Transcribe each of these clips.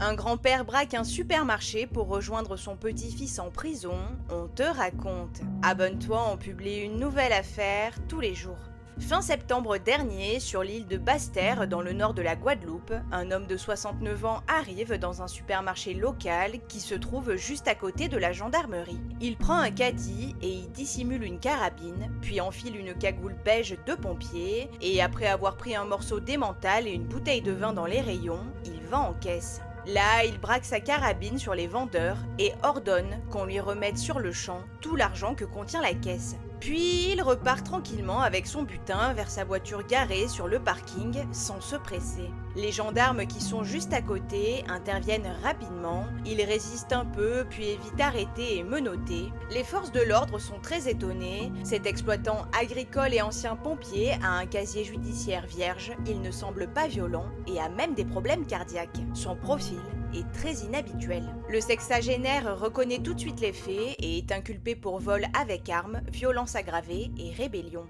Un grand-père braque un supermarché pour rejoindre son petit-fils en prison, on te raconte. Abonne-toi, on publie une nouvelle affaire tous les jours. Fin septembre dernier, sur l'île de Basse-Terre, dans le nord de la Guadeloupe, un homme de 69 ans arrive dans un supermarché local qui se trouve juste à côté de la gendarmerie. Il prend un caddie et y dissimule une carabine, puis enfile une cagoule beige de pompier, et après avoir pris un morceau d'émental et une bouteille de vin dans les rayons, il va en caisse. Là, il braque sa carabine sur les vendeurs et ordonne qu'on lui remette sur le champ tout l'argent que contient la caisse. Puis il repart tranquillement avec son butin vers sa voiture garée sur le parking sans se presser. Les gendarmes qui sont juste à côté interviennent rapidement, il résiste un peu puis est vite arrêté et menotté. Les forces de l'ordre sont très étonnées, cet exploitant agricole et ancien pompier a un casier judiciaire vierge, il ne semble pas violent et a même des problèmes cardiaques. Son profil est très inhabituel. Le sexagénaire reconnaît tout de suite les faits et est inculpé pour vol avec arme, violence aggravée et rébellion.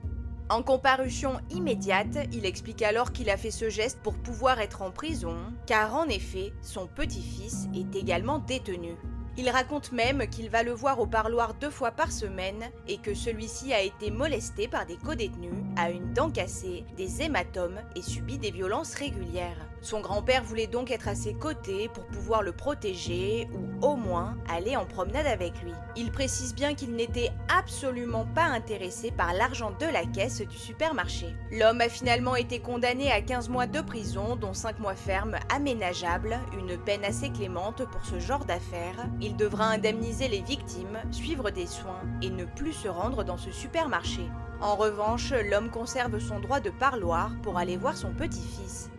En comparution immédiate, il explique alors qu'il a fait ce geste pour pouvoir être en prison, car en effet, son petit-fils est également détenu. Il raconte même qu'il va le voir au parloir 2 fois par semaine et que celui-ci a été molesté par des codétenus, a une dent cassée, des hématomes et subit des violences régulières. Son grand-père voulait donc être à ses côtés pour pouvoir le protéger ou au moins aller en promenade avec lui. Il précise bien qu'il n'était absolument pas intéressé par l'argent de la caisse du supermarché. L'homme a finalement été condamné à 15 mois de prison, dont 5 mois fermes aménageables, une peine assez clémente pour ce genre d'affaires. Il devra indemniser les victimes, suivre des soins et ne plus se rendre dans ce supermarché. En revanche, l'homme conserve son droit de parloir pour aller voir son petit-fils.